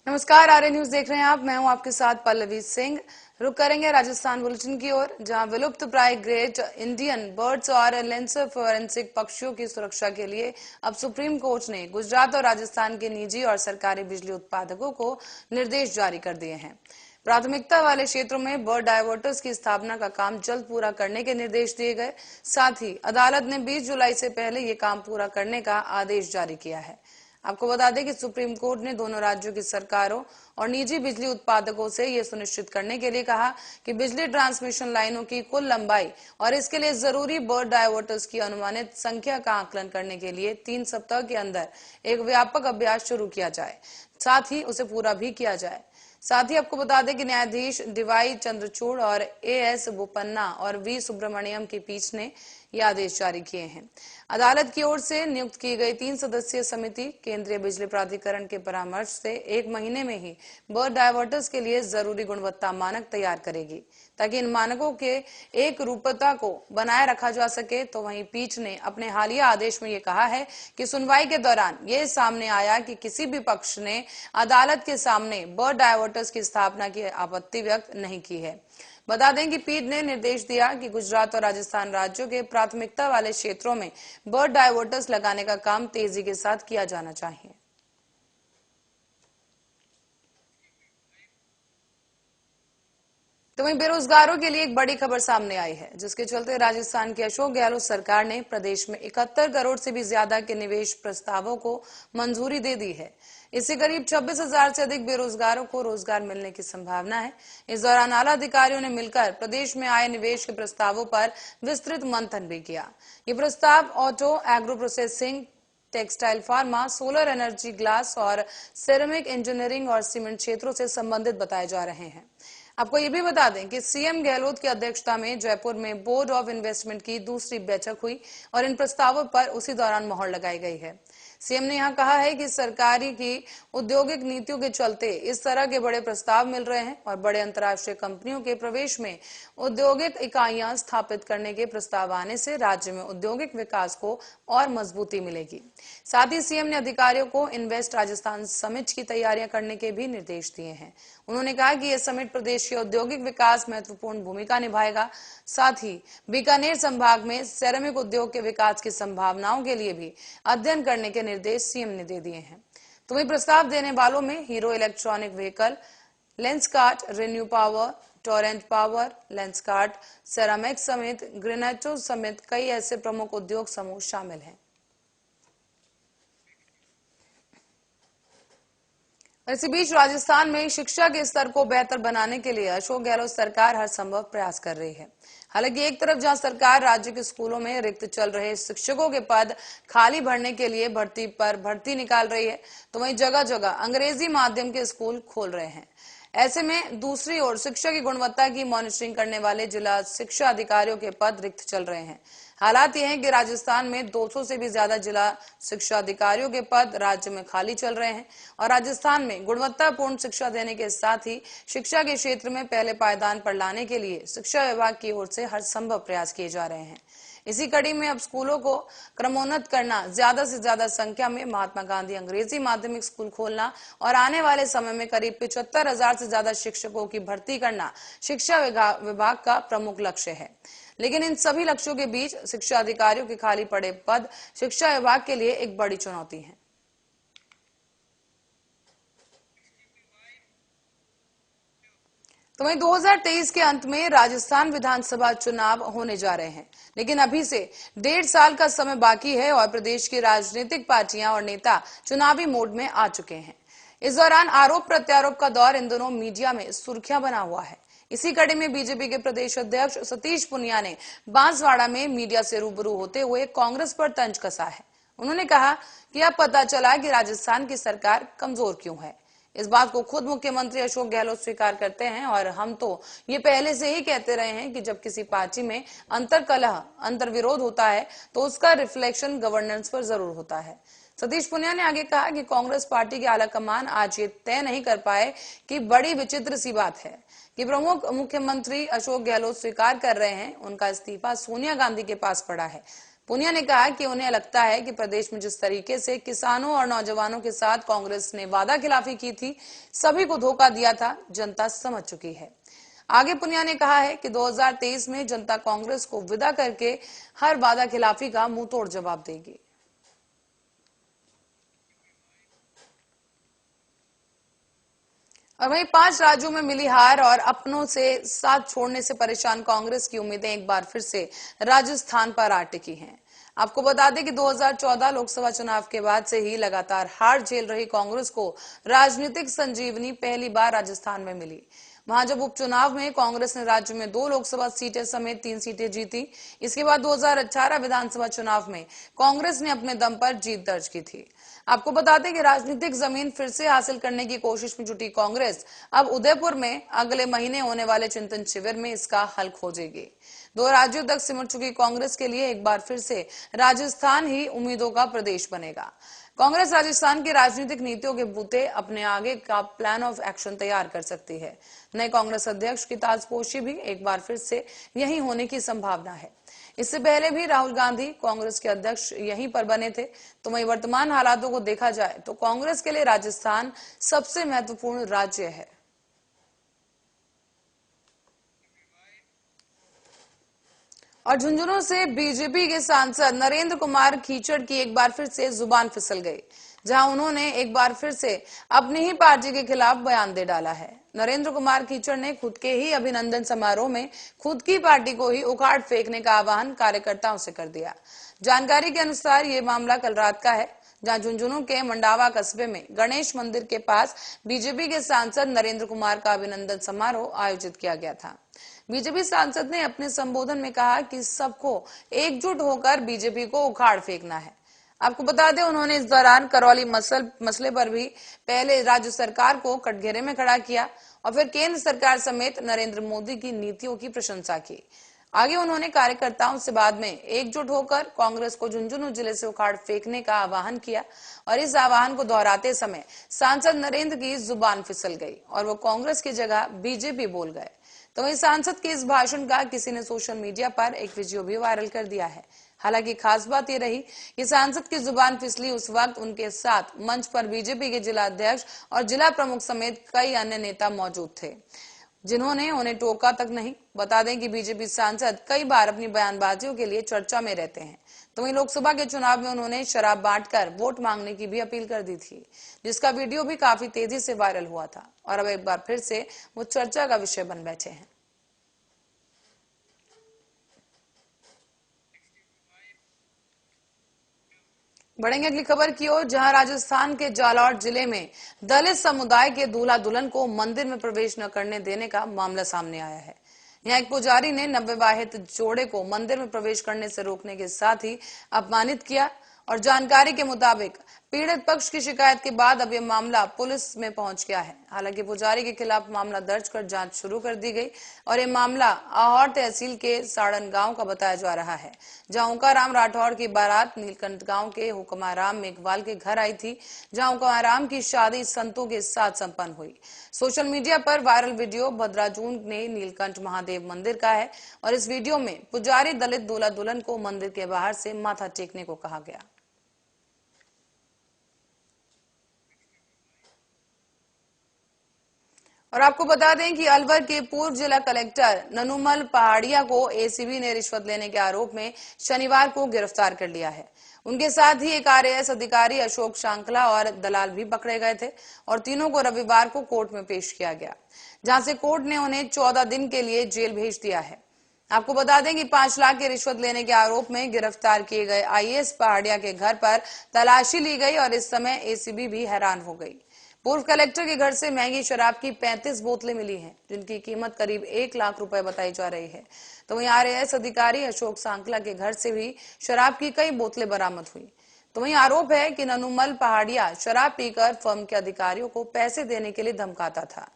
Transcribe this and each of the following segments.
नमस्कार, आर्य न्यूज देख रहे हैं आप। मैं हूं आपके साथ पल्लवी सिंह। रुक करेंगे राजस्थान बुलेटिन की ओर, जहां विलुप्त प्राय ग्रेट इंडियन बर्ड्स और लेंसर फॉरेंसिक पक्षियों की सुरक्षा के लिए अब सुप्रीम कोर्ट ने गुजरात और राजस्थान के निजी और सरकारी बिजली उत्पादकों को निर्देश जारी कर दिए हैं। प्राथमिकता वाले क्षेत्रों में बर्ड डायवर्टर्स की स्थापना का काम जल्द पूरा करने के निर्देश दिए गए। साथ ही अदालत ने 20 जुलाई से पहले ये काम पूरा करने का आदेश जारी किया है। आपको बता दें कि सुप्रीम कोर्ट ने दोनों राज्यों की सरकारों और निजी बिजली उत्पादकों से यह सुनिश्चित करने के लिए कहा कि बिजली ट्रांसमिशन लाइनों की कुल लंबाई और इसके लिए जरूरी बर्ड डायवर्टर्स की अनुमानित संख्या का आकलन करने के लिए 3 सप्ताह के अंदर एक व्यापक अभ्यास शुरू किया जाए, साथ ही उसे पूरा भी किया जाए। साथ ही आपको बता दें कि न्यायाधीश डीवाई चंद्रचूड़ और एएस बोपन्ना और वी सुब्रमण्यम की पीठ ने ये आदेश जारी किए हैं। अदालत की ओर से नियुक्त की गई 3 सदस्यीय समिति केंद्रीय बिजली प्राधिकरण के परामर्श से 1 महीने में ही बर्ड डायवर्टर्स के लिए जरूरी गुणवत्ता मानक तैयार करेगी, ताकि इन मानकों के एक रूपता को बनाए रखा जा सके। तो वहीं पीठ ने अपने हालिया आदेश में ये कहा है कि सुनवाई के दौरान ये सामने आया कि किसी भी पक्ष ने अदालत के सामने बर्ड डायवर्टर्स की स्थापना की आपत्ति व्यक्त नहीं की है। बता दें कि पीठ ने निर्देश दिया कि गुजरात और राजस्थान राज्यों के प्राथमिकता वाले क्षेत्रों में बर्ड डायवर्टर्स लगाने का काम तेजी के साथ किया जाना चाहिए। तो वहीं बेरोजगारों के लिए एक बड़ी खबर सामने आई है, जिसके चलते राजस्थान की अशोक गहलोत सरकार ने प्रदेश में 71 करोड़ से भी ज्यादा के निवेश प्रस्तावों को मंजूरी दे दी है। इससे करीब 26,000 से अधिक बेरोजगारों को रोजगार मिलने की संभावना है। इस दौरान आला अधिकारियों ने मिलकर प्रदेश में आए निवेश के प्रस्तावों पर विस्तृत मंथन भी किया। ये प्रस्ताव auto, agro processing, textile, pharma, solar energy, glass और सिरेमिक इंजीनियरिंग और सीमेंट क्षेत्रों से संबंधित बताए जा रहे हैं। आपको ये भी बता दें कि सीएम गहलोत की अध्यक्षता में जयपुर में बोर्ड ऑफ इन्वेस्टमेंट की दूसरी बैठक हुई और इन प्रस्तावों पर उसी दौरान मोहर लगाई गई है। सीएम ने यहां कहा है कि सरकारी की औद्योगिक नीतियों के चलते इस तरह के बड़े प्रस्ताव मिल रहे हैं और बड़े अंतर्राष्ट्रीय कंपनियों के प्रवेश में औद्योगिक इकाइयां स्थापित करने के प्रस्ताव आने से राज्य में औद्योगिक विकास को और मजबूती मिलेगी। साथ ही सीएम ने अधिकारियों को इन्वेस्ट राजस्थान समिट की तैयारियां करने के भी निर्देश दिए हैं। उन्होंने कहा कि यह समिट प्रदेश के औद्योगिक विकास महत्वपूर्ण भूमिका निभाएगा। साथ ही बीकानेर संभाग में सेरेमिक उद्योग के विकास की संभावनाओं के लिए भी अध्ययन करने के निर्देश सीएम ने दे दिए हैं। तो वही प्रस्ताव देने वालों में hero electronic vehicle, Lenskart, renew power, Torrent power, Lenskart, ceramics समेत ग्रेनाइटो समेत कई ऐसे प्रमुख उद्योग समूह शामिल हैं। इसी बीच राजस्थान में शिक्षा के स्तर को बेहतर बनाने के लिए अशोक गहलोत सरकार हर संभव प्रयास कर रही है। हालांकि एक तरफ जहां सरकार राज्य के स्कूलों में रिक्त चल रहे शिक्षकों के पद खाली भरने के लिए भर्ती निकाल रही है, तो वहीं जगह जगह अंग्रेजी माध्यम के स्कूल खोल रहे हैं। ऐसे में दूसरी ओर शिक्षा की गुणवत्ता की मॉनिटरिंग करने वाले जिला शिक्षा अधिकारियों के पद रिक्त चल रहे हैं। हालात यह है कि राजस्थान में 200 से भी ज्यादा जिला शिक्षा अधिकारियों के पद राज्य में खाली चल रहे हैं और राजस्थान में गुणवत्तापूर्ण शिक्षा देने के साथ ही शिक्षा के क्षेत्र में पहले पायदान पर लाने के लिए शिक्षा विभाग की ओर से हर संभव प्रयास किए जा रहे हैं। इसी कड़ी में अब स्कूलों को क्रमोन्नत करना, ज्यादा से ज्यादा संख्या में महात्मा गांधी अंग्रेजी माध्यमिक स्कूल खोलना और आने वाले समय में करीब 75,000 से ज्यादा शिक्षकों की भर्ती करना शिक्षा विभाग का प्रमुख लक्ष्य है। लेकिन इन सभी लक्ष्यों के बीच शिक्षा अधिकारियों के खाली पड़े पद शिक्षा विभाग के लिए एक बड़ी चुनौती है। तो वहीं 2023 के अंत में राजस्थान विधानसभा चुनाव होने जा रहे हैं, लेकिन अभी से 1.5 साल का समय बाकी है और प्रदेश की राजनीतिक पार्टियां और नेता चुनावी मोड में आ चुके हैं। इस दौरान आरोप प्रत्यारोप का दौर इन दोनों मीडिया में सुर्खियां बना हुआ है। इसी कड़ी में बीजेपी के प्रदेश अध्यक्ष सतीश पूनिया ने बांसवाड़ा में मीडिया से रूबरू होते हुए कांग्रेस पर तंज कसा है। उन्होंने कहा कि अब पता चला कि राजस्थान की सरकार कमजोर क्यों है। इस बात को खुद मुख्यमंत्री अशोक गहलोत स्वीकार करते हैं और हम तो ये पहले से ही कहते रहे हैं कि जब किसी पार्टी में अंतरकलह, अंतर्विरोध होता है तो उसका रिफ्लेक्शन गवर्नेंस पर जरूर होता है। सतीश पूनिया ने आगे कहा कि कांग्रेस पार्टी के आलाकमान आज ये तय नहीं कर पाए कि बड़ी विचित्र सी बात है कि प्रमुख मुख्यमंत्री अशोक गहलोत स्वीकार कर रहे हैं उनका इस्तीफा सोनिया गांधी के पास पड़ा है। पुनिया ने कहा कि उन्हें लगता है कि प्रदेश में जिस तरीके से किसानों और नौजवानों के साथ कांग्रेस ने वादा खिलाफी की थी, सभी को धोखा दिया था, जनता समझ चुकी है। आगे पुनिया ने कहा है कि 2023 में जनता कांग्रेस को विदा करके हर वादा खिलाफी का मुंह तोड़ जवाब देगी। और वहीं 5 राज्यों में मिली हार और अपनों से साथ छोड़ने से परेशान कांग्रेस की उम्मीदें एक बार फिर से राजस्थान पर आ टिकी हैं। आपको बता दें कि 2014 लोकसभा चुनाव के बाद से ही लगातार हार झेल रही कांग्रेस को राजनीतिक संजीवनी पहली बार राजस्थान में मिली। वहां जब उपचुनाव में कांग्रेस ने राज्य में 2 लोकसभा सीटें समेत 3 सीटें जीती। इसके बाद 2018 विधानसभा चुनाव में कांग्रेस ने अपने दम पर जीत दर्ज की थी। आपको बता दें कि राजनीतिक जमीन फिर से हासिल करने की कोशिश में जुटी कांग्रेस अब उदयपुर में अगले महीने होने वाले चिंतन शिविर में इसका हल खोजेगी। 2 राज्यों तक सिमट चुकी कांग्रेस के लिए एक बार फिर से राजस्थान ही उम्मीदों का प्रदेश बनेगा। कांग्रेस राजस्थान की राजनीतिक नीतियों के बूते अपने आगे का प्लान ऑफ एक्शन तैयार कर सकती है। नए कांग्रेस अध्यक्ष की ताजपोशी भी एक बार फिर से यही होने की संभावना है। इससे पहले भी राहुल गांधी कांग्रेस के अध्यक्ष यहीं पर बने थे। तो वहीं वर्तमान हालातों को देखा जाए तो कांग्रेस के लिए राजस्थान सबसे महत्वपूर्ण राज्य है। और झुंझुनू से बीजेपी के सांसद नरेंद्र कुमार खीचड़ की एक बार फिर से जुबान फिसल गई, जहां उन्होंने एक बार फिर से अपनी ही पार्टी के खिलाफ बयान दे डाला है। नरेंद्र कुमार खीचड़ ने खुद के ही अभिनंदन समारोह में खुद की पार्टी को ही उखाड़ फेंकने का आह्वान कार्यकर्ताओं से कर दिया। जानकारी के अनुसार ये मामला कल रात का है, जहां झुंझुनू के मंडावा कस्बे में गणेश मंदिर के पास बीजेपी के सांसद नरेंद्र कुमार का अभिनंदन समारोह आयोजित किया गया था। बीजेपी सांसद ने अपने संबोधन में कहा कि सबको एकजुट होकर बीजेपी को उखाड़ फेंकना है। आपको बता दें, उन्होंने इस दौरान करौली मसले पर भी पहले राज्य सरकार को कटघरे में खड़ा किया और फिर केंद्र सरकार समेत नरेंद्र मोदी की नीतियों की प्रशंसा की। आगे उन्होंने कार्यकर्ताओं से बाद में एकजुट होकर कांग्रेस को झुंझुनू जिले से उखाड़ फेंकने का आह्वान किया और इस आह्वान को दोहराते समय सांसद नरेंद्र की जुबान फिसल गई और वो कांग्रेस की जगह बीजेपी बोल गए। तो वहीं सांसद के इस भाषण का किसी ने सोशल मीडिया पर एक वीडियो भी वायरल कर दिया है। हालांकि खास बात यह रही कि सांसद की जुबान फिसली उस वक्त उनके साथ मंच पर बीजेपी के जिला अध्यक्ष और जिला प्रमुख समेत कई अन्य नेता मौजूद थे, जिन्होंने उन्हें टोका तक नहीं। बता दें कि बीजेपी सांसद कई बार अपनी बयानबाजियों के लिए चर्चा में रहते हैं। तो वहीं लोकसभा के चुनाव में उन्होंने शराब बांटकर वोट मांगने की भी अपील कर दी थी, जिसका वीडियो भी काफी तेजी से वायरल हुआ था और अब एक बार फिर से वो चर्चा का विषय बन बैठे हैं। बढ़ेंगे अगली खबर की ओर, जहां राजस्थान के जालौर जिले में दलित समुदाय के दूल्हा दुल्हन को मंदिर में प्रवेश न करने देने का मामला सामने आया है। यहाँ एक पुजारी ने नवविवाहित जोड़े को मंदिर में प्रवेश करने से रोकने के साथ ही अपमानित किया और जानकारी के मुताबिक पीड़ित पक्ष की शिकायत के बाद अब यह मामला पुलिस में पहुंच गया है। हालांकि पुजारी के खिलाफ मामला दर्ज कर जांच शुरू कर दी गई और ये मामला आहोर तहसील के साड़न गांव का बताया जा रहा है, जहां ओंकाराम राठौड़ की बारात नीलकंठ गांव के हुक्माराम मेघवाल के घर आई थी, जहां हुक्माराम की शादी संतों के साथ संपन्न हुई। सोशल मीडिया पर वायरल वीडियो भद्राजून ने नीलकंठ महादेव मंदिर का है और इस वीडियो में पुजारी दलित दूल्हा दुल्हन को मंदिर के बाहर से माथा टेकने को कहा गया। और आपको बता दें कि अलवर के पूर्व जिला कलेक्टर ननुमल पहाड़िया को एसीबी ने रिश्वत लेने के आरोप में शनिवार को गिरफ्तार कर लिया है। उनके साथ ही एक आरएएस अधिकारी अशोक शांकला और दलाल भी पकड़े गए थे और तीनों को रविवार को कोर्ट में पेश किया गया, जहां से कोर्ट ने उन्हें 14 दिन के लिए जेल भेज दिया है। आपको बता दें कि 5 लाख की रिश्वत लेने के आरोप में गिरफ्तार किए गए आईएएस पहाड़िया के घर पर तलाशी ली गई और इस समय एसीबी भी हैरान हो गई। पूर्व कलेक्टर के घर से महंगी शराब की 35 बोतलें मिली हैं, जिनकी कीमत करीब 1 लाख रुपए बताई जा रही है। तो वहीं आरएएस अधिकारी अशोक सांकला के घर से भी शराब की कई बोतलें बरामद हुई। तो वहीं आरोप है कि ननुमल पहाड़िया शराब पीकर फर्म के अधिकारियों को पैसे देने के लिए धमकाता था।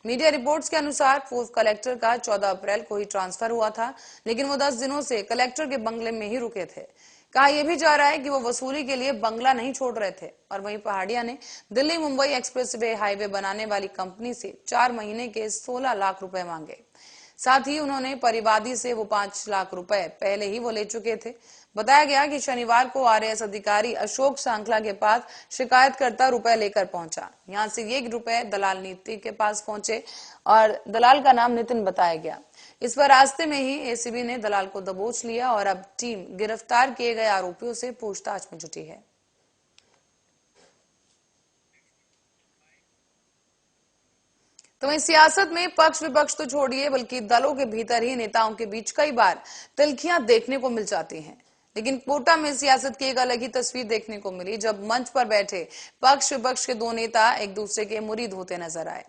मीडिया रिपोर्ट्स के अनुसार पूर्व कलेक्टर का 14 अप्रैल को ही ट्रांसफर हुआ था, लेकिन वो 10 दिनों से कलेक्टर के बंगले में ही रुके थे। कहा यह भी जा रहा है कि वो वसूली के लिए बंगला नहीं छोड़ रहे थे। और वहीं पहाड़िया ने दिल्ली मुंबई एक्सप्रेसवे हाईवे बनाने वाली कंपनी से 4 महीने के 16 लाख रुपए मांगे। साथ ही उन्होंने परिवादी से वो 5 लाख रुपए पहले ही वो ले चुके थे। बताया गया कि शनिवार को आरएएस अधिकारी अशोक सांखला के पास शिकायतकर्ता रुपए लेकर पहुंचा। यहां से ये रुपए दलाल नीति के पास पहुंचे और दलाल का नाम नितिन बताया गया। इस पर रास्ते में ही एसीबी ने दलाल को दबोच लिया और अब टीम गिरफ्तार किए गए आरोपियों से पूछताछ में जुटी है। तो वहीं सियासत में पक्ष विपक्ष तो छोड़िए, बल्कि दलों के भीतर ही नेताओं के बीच कई बार तिल्खियां देखने को मिल जाती हैं। लेकिन कोटा में सियासत की एक अलग ही तस्वीर देखने को मिली, जब मंच पर बैठे पक्ष विपक्ष के दो नेता एक दूसरे के मुरीद होते नजर आए।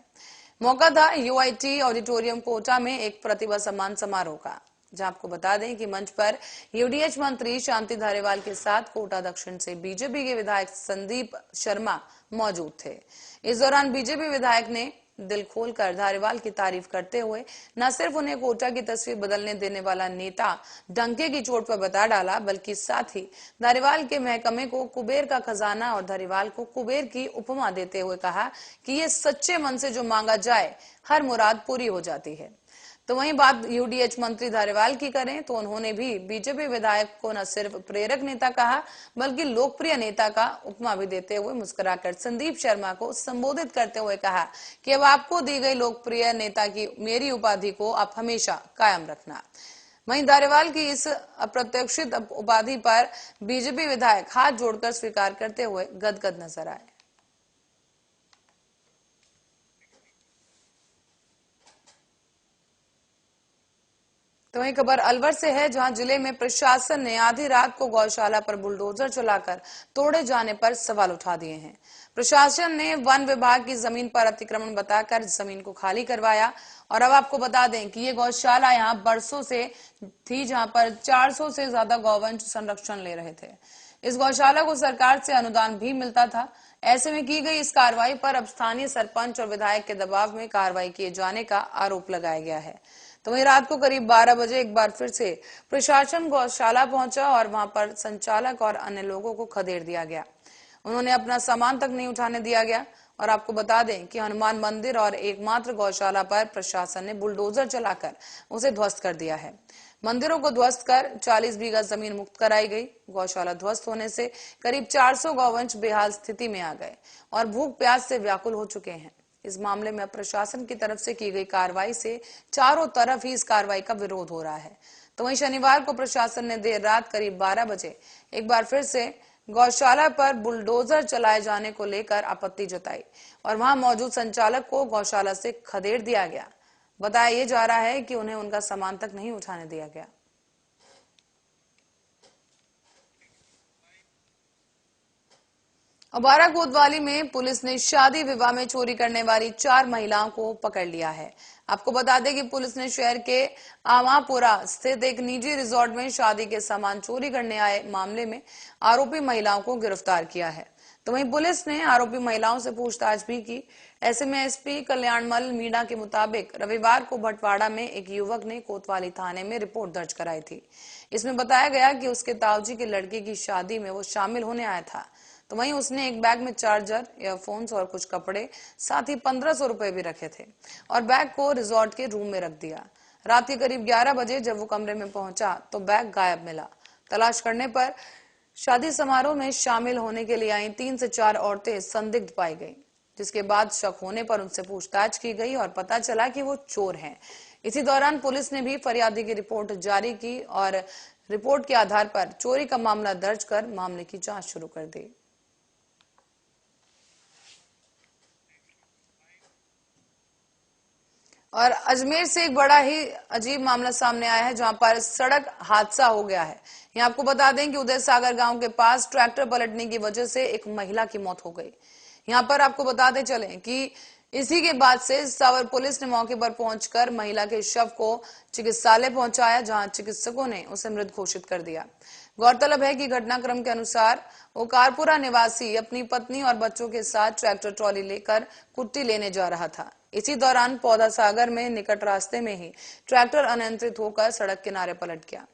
मौका था यूआईटी ऑडिटोरियम कोटा में एक प्रतिभा सम्मान समारोह का, जहां आपको बता दें कि मंच पर यूडीएच मंत्री शांति धारीवाल के साथ कोटा दक्षिण से बीजेपी के विधायक संदीप शर्मा मौजूद थे। इस दौरान बीजेपी विधायक ने दिल खोलकर धारीवाल की तारीफ करते हुए न सिर्फ उन्हें कोटा की तस्वीर बदलने देने वाला नेता डंके की चोट पर बता डाला, बल्कि साथ ही धारीवाल के महकमे को कुबेर का खजाना और धारीवाल को कुबेर की उपमा देते हुए कहा कि ये सच्चे मन से जो मांगा जाए हर मुराद पूरी हो जाती है। तो वहीं बात यूडीएच मंत्री धारीवाल की करें तो उन्होंने भी बीजेपी विधायक को न सिर्फ प्रेरक नेता कहा, बल्कि लोकप्रिय नेता का उपमा भी देते हुए मुस्कुराकर संदीप शर्मा को संबोधित करते हुए कहा कि अब आपको दी गई लोकप्रिय नेता की मेरी उपाधि को आप हमेशा कायम रखना। वहीं धारीवाल की इस अप्रत्याशित उपाधि पर बीजेपी विधायक हाथ जोड़कर स्वीकार करते हुए गदगद नजर आए। तो वहीं खबर अलवर से है, जहां जिले में प्रशासन ने आधी रात को गौशाला पर बुलडोजर चलाकर तोड़े जाने पर सवाल उठा दिए हैं। प्रशासन ने वन विभाग की जमीन पर अतिक्रमण बताकर जमीन को खाली करवाया। और अब आपको बता दें कि ये गौशाला यहां बरसों से थी, जहां पर 400 से ज्यादा गौवंश संरक्षण ले रहे थे। इस गौशाला को सरकार से अनुदान भी मिलता था। ऐसे में की गई इस कार्रवाई पर अब स्थानीय सरपंच और विधायक के दबाव में कार्रवाई किए जाने का आरोप लगाया गया है। तो वहीं रात को करीब 12 बजे एक बार फिर से प्रशासन गौशाला पहुंचा और वहां पर संचालक और अन्य लोगों को खदेड़ दिया गया। उन्होंने अपना सामान तक नहीं उठाने दिया गया। और आपको बता दें कि हनुमान मंदिर और एकमात्र गौशाला पर प्रशासन ने बुलडोजर चलाकर उसे ध्वस्त कर दिया है। मंदिरों को ध्वस्त कर 40 बीघा जमीन मुक्त कराई गई। गौशाला ध्वस्त होने से करीब 400 गौवंश बेहाल स्थिति में आ गए और भूख प्यास से व्याकुल हो चुके हैं। इस मामले में प्रशासन की तरफ से की गई कार्रवाई से चारों तरफ ही इस कार्रवाई का विरोध हो रहा है। तो वहीं शनिवार को प्रशासन ने देर रात करीब 12 बजे एक बार फिर से गौशाला पर बुलडोजर चलाए जाने को लेकर आपत्ति जताई और वहां मौजूद संचालक को गौशाला से खदेड़ दिया गया। बताया जा रहा है कि उन्हें उनका सामान तक नहीं उठाने दिया गया। अबारा कोतवाली में पुलिस ने शादी विवाह में चोरी करने वाली 4 महिलाओं को पकड़ लिया है। आपको बता दें कि पुलिस ने शहर के आमापुरा स्थित एक निजी रिजॉर्ट में शादी के सामान चोरी करने आए मामले में आरोपी महिलाओं को गिरफ्तार किया है। तो वहीं पुलिस ने आरोपी महिलाओं से पूछताछ भी की। ऐसे में एसपी कल्याणमल मीणा के मुताबिक रविवार को भटवाड़ा में एक युवक ने कोतवाली थाने में रिपोर्ट दर्ज कराई थी। इसमें बताया गया कि उसके ताऊजी के लड़के की शादी में वो शामिल होने आया था। तो वहीं उसने एक बैग में चार्जर, ईयरफोन्स और कुछ कपड़े, साथ ही 1500 रुपए भी रखे थे और बैग को रिजॉर्ट के रूम में रख दिया। रात के करीब 11 बजे जब वो कमरे में पहुंचा तो बैग गायब मिला। तलाश करने पर शादी समारोह में शामिल होने के लिए आई 3 से 4 औरतें संदिग्ध पाई गई, जिसके बाद शक होने पर उनसे पूछताछ की गई और पता चला कि वो चोर हैं। इसी दौरान पुलिस ने भी फरियादी की रिपोर्ट जारी की और रिपोर्ट के आधार पर चोरी का मामला दर्ज कर मामले की जांच शुरू कर दी। और अजमेर से एक बड़ा ही अजीब मामला सामने आया है, जहां पर सड़क हादसा हो गया है। यहाँ आपको बता दें कि उदय सागर गांव के पास ट्रैक्टर पलटने की वजह से एक महिला की मौत हो गई। यहाँ पर आपको बताते चले कि इसी के बाद से सावर पुलिस ने मौके पर पहुंचकर महिला के शव को चिकित्सालय पहुंचाया, जहां चिकित्सकों ने उसे मृत घोषित कर दिया। गौरतलब है कि घटनाक्रम के अनुसार ओकारपुरा निवासी अपनी पत्नी और बच्चों के साथ ट्रैक्टर ट्रॉली लेकर कुट्टी लेने जा रहा था। इसी दौरान पौधा सागर में निकट रास्ते में ही ट्रैक्टर अनियंत्रित होकर सड़क किनारे पलट गया।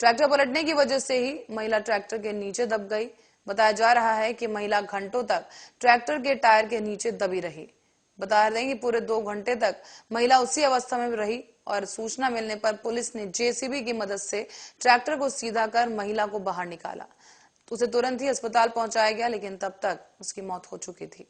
ट्रैक्टर पलटने की वजह से ही महिला ट्रैक्टर के नीचे दब गई। बताया जा रहा है कि महिला घंटों तक ट्रैक्टर के टायर के नीचे दबी रही। बता दें कि पूरे 2 घंटे तक महिला उसी अवस्था में रही और सूचना मिलने पर पुलिस ने जेसीबी की मदद से ट्रैक्टर को सीधा कर महिला को बाहर निकाला। उसे तुरंत ही अस्पताल पहुंचाया गया, लेकिन तब तक उसकी मौत हो चुकी थी।